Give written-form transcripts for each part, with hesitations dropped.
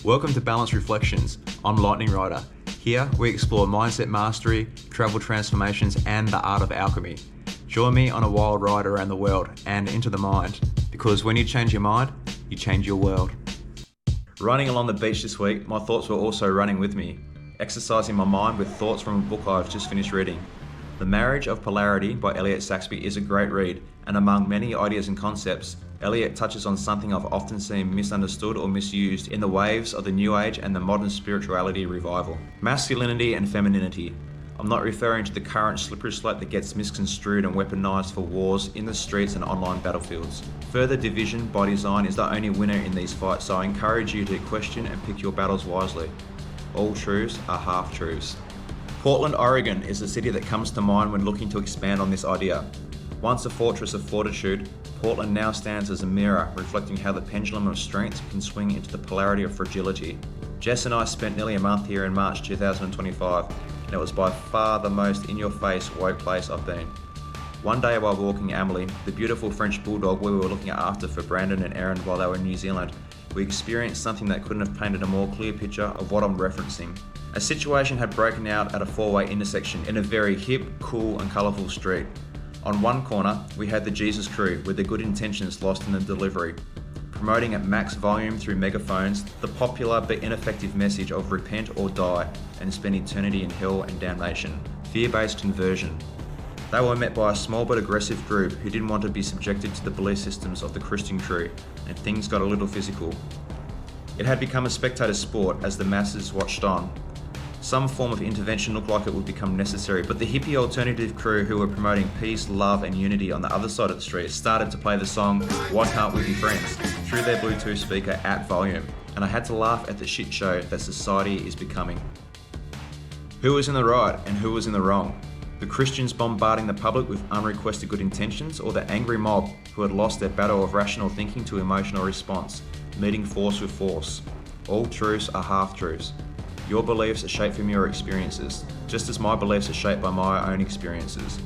Welcome to Balanced Reflections. I'm Lightning Rider. Here we explore mindset mastery, travel transformations, and the art of alchemy. Join me on a wild ride around the world and into the mind, because when you change your mind, you change your world. Running along the beach this week, my thoughts were also running with me, exercising my mind with thoughts from a book I've just finished reading. The Marriage of Polarity by Elliot Saxby is a great read, and among many ideas and concepts, Elliot touches on something I've often seen misunderstood or misused in the waves of the New Age and the modern spirituality revival. Masculinity and femininity. I'm not referring to the current slippery slope that gets misconstrued and weaponized for wars in the streets and online battlefields. Further division by design is the only winner in these fights, so I encourage you to question and pick your battles wisely. All truths are half-truths. Portland, Oregon is the city that comes to mind when looking to expand on this idea. Once a fortress of fortitude, Portland now stands as a mirror reflecting how the pendulum of strength can swing into the polarity of fragility. Jess and I spent nearly a month here in March 2025, and it was by far the most in-your-face woke place I've been. One day while walking Amelie, the beautiful French bulldog we were looking after for Brandon and Erin while they were in New Zealand, we experienced something that couldn't have painted a more clear picture of what I'm referencing. A situation had broken out at a four-way intersection in a very hip, cool and colourful street. On one corner, we had the Jesus crew with their good intentions lost in the delivery, promoting at max volume through megaphones the popular but ineffective message of repent or die and spend eternity in hell and damnation, fear-based conversion. They were met by a small but aggressive group who didn't want to be subjected to the belief systems of the Christian crew, and things got a little physical. It had become a spectator sport as the masses watched on. Some form of intervention looked like it would become necessary, but the hippie alternative crew who were promoting peace, love and unity on the other side of the street started to play the song Why Can't We Be Friends through their Bluetooth speaker at volume, and I had to laugh at the shit show that society is becoming. Who was in the right and who was in the wrong? The Christians bombarding the public with unrequested good intentions, or the angry mob who had lost their battle of rational thinking to emotional response, meeting force with force? All truths are half-truths. Your beliefs are shaped from your experiences, just as my beliefs are shaped by my own experiences.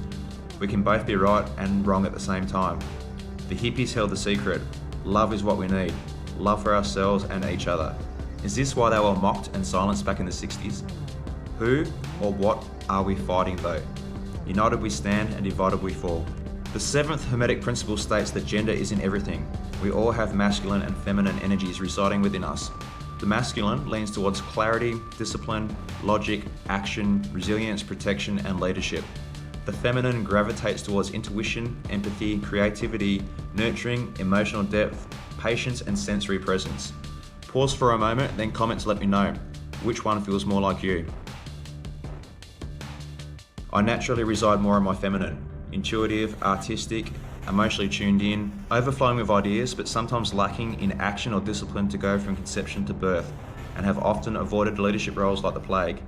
We can both be right and wrong at the same time. The hippies held the secret. Love is what we need. Love for ourselves and each other. Is this why they were mocked and silenced back in the 60s? Who or what are we fighting though? United we stand and divided we fall. The seventh Hermetic principle states that gender is in everything. We all have masculine and feminine energies residing within us. The masculine leans towards clarity, discipline, logic, action, resilience, protection, and leadership. The feminine gravitates towards intuition, empathy, creativity, nurturing, emotional depth, patience, and sensory presence. Pause for a moment, then comment to let me know which one feels more like you. I naturally reside more in my feminine, intuitive, artistic, emotionally tuned in, overflowing with ideas, but sometimes lacking in action or discipline to go from conception to birth, and have often avoided leadership roles like the plague.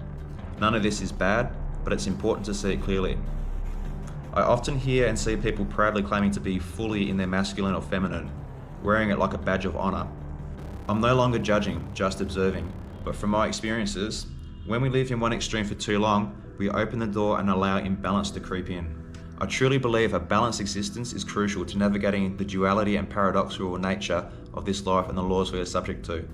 None of this is bad, but it's important to see it clearly. I often hear and see people proudly claiming to be fully in their masculine or feminine, wearing it like a badge of honor. I'm no longer judging, just observing, but from my experiences, when we live in one extreme for too long, we open the door and allow imbalance to creep in. I truly believe a balanced existence is crucial to navigating the duality and paradoxical nature of this life and the laws we are subject to.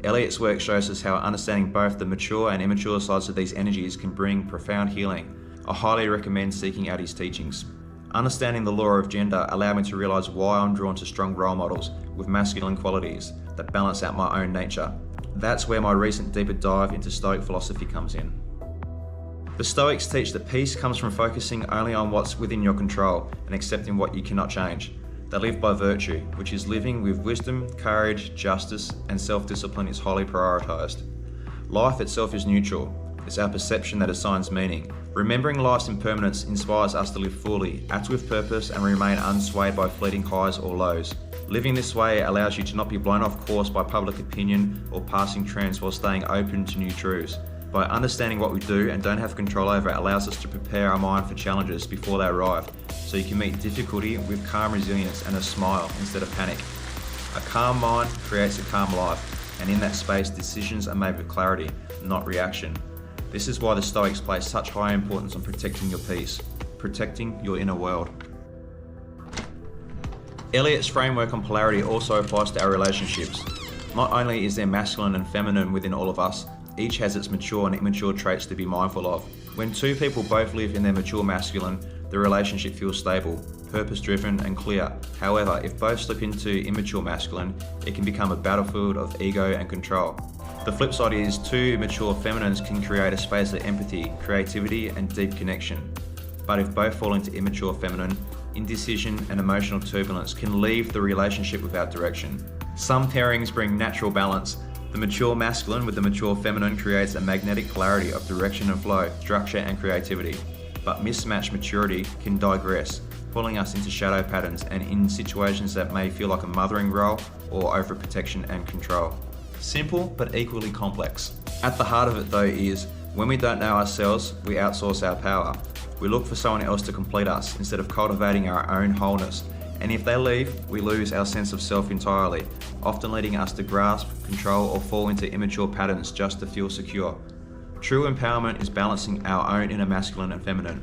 Elliot's work shows us how understanding both the mature and immature sides of these energies can bring profound healing. I highly recommend seeking out his teachings. Understanding the law of gender allowed me to realize why I'm drawn to strong role models with masculine qualities that balance out my own nature. That's where my recent deeper dive into Stoic philosophy comes in. The Stoics teach that peace comes from focusing only on what's within your control and accepting what you cannot change. They live by virtue, which is living with wisdom, courage, justice, and self-discipline is highly prioritized. Life itself is neutral. It's our perception that assigns meaning. Remembering life's impermanence inspires us to live fully, act with purpose, and remain unswayed by fleeting highs or lows. Living this way allows you to not be blown off course by public opinion or passing trends while staying open to new truths. By understanding what we do and don't have control over allows us to prepare our mind for challenges before they arrive, so you can meet difficulty with calm resilience and a smile instead of panic. A calm mind creates a calm life, and in that space decisions are made with clarity, not reaction. This is why the Stoics place such high importance on protecting your peace, protecting your inner world. Elliot's framework on polarity also applies to our relationships. Not only is there masculine and feminine within all of us, each has its mature and immature traits to be mindful of. When two people both live in their mature masculine, the relationship feels stable, purpose-driven and clear. However, if both slip into immature masculine, it can become a battlefield of ego and control. The flip side is two mature feminines can create a space of empathy, creativity and deep connection. But if both fall into immature feminine, indecision and emotional turbulence can leave the relationship without direction. Some pairings bring natural balance. The mature masculine with the mature feminine creates a magnetic polarity of direction and flow, structure and creativity. But mismatched maturity can digress, pulling us into shadow patterns and in situations that may feel like a mothering role or overprotection and control. Simple but equally complex. At the heart of it though is, when we don't know ourselves, we outsource our power. We look for someone else to complete us instead of cultivating our own wholeness. And if they leave, we lose our sense of self entirely, often leading us to grasp, control or fall into immature patterns just to feel secure. True empowerment is balancing our own inner masculine and feminine.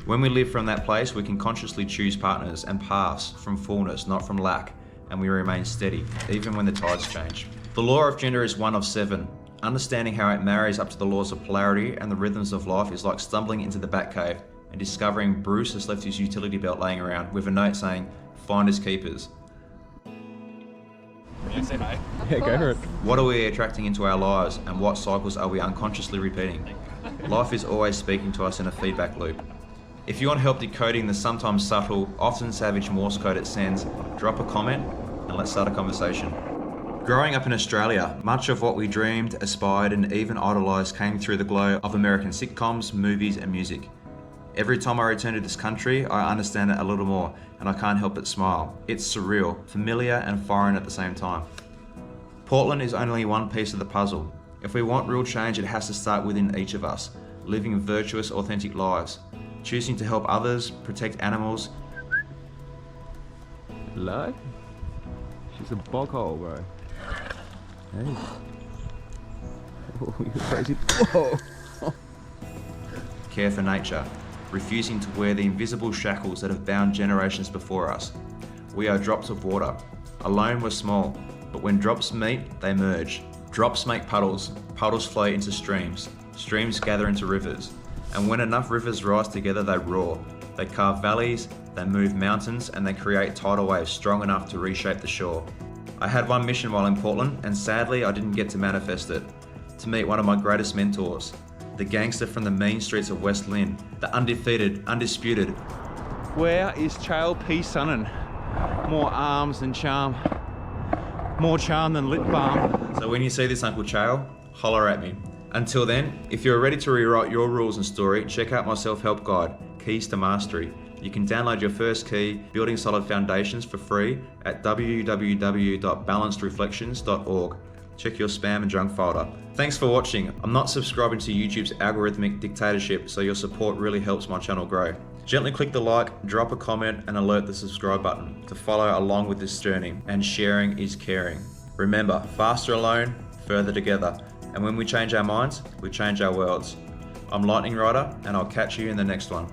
When we live from that place, we can consciously choose partners and paths from fullness, not from lack, and we remain steady, even when the tides change. The law of gender is one of 7. Understanding how it marries up to the laws of polarity and the rhythms of life is like stumbling into the Batcave and discovering Bruce has left his utility belt laying around with a note saying, "Finders keepers." Yeah, say hi. Yeah, go for it. What are we attracting into our lives and what cycles are we unconsciously repeating? Life is always speaking to us in a feedback loop. If you want help decoding the sometimes subtle, often savage Morse code it sends, drop a comment and let's start a conversation. Growing up in Australia, much of what we dreamed, aspired and even idolised came through the glow of American sitcoms, movies and music. Every time I return to this country, I understand it a little more and I can't help but smile. It's surreal, familiar and foreign at the same time. Portland is only one piece of the puzzle. If we want real change, it has to start within each of us, living virtuous, authentic lives, choosing to help others, protect animals. Hello? She's a bog hole, bro. Hey. Oh, you're crazy. Whoa! Care for nature, refusing to wear the invisible shackles that have bound generations before us. We are drops of water. Alone we're small, but when drops meet, they merge. Drops make puddles, puddles flow into streams, streams gather into rivers, and when enough rivers rise together, they roar. They carve valleys, they move mountains, and they create tidal waves strong enough to reshape the shore. I had one mission while in Portland, and sadly I didn't get to manifest it. To meet one of my greatest mentors, the gangster from the mean streets of West Lynn, the undefeated, undisputed. Where is Chael P. Sonnen? More arms than charm. More charm than lip balm. So when you see this Uncle Chael, holler at me. Until then, if you're ready to rewrite your rules and story, check out my self-help guide, Keys to Mastery. You can download your first key, Building Solid Foundations, for free at www.balancedreflections.org. Check your spam and junk folder. Thanks for watching. I'm not subscribing to YouTube's algorithmic dictatorship, so your support really helps my channel grow. Gently click the like, drop a comment, and alert the subscribe button to follow along with this journey. And sharing is caring. Remember, faster alone, further together. And when we change our minds, we change our worlds. I'm Lightning Rider, and I'll catch you in the next one.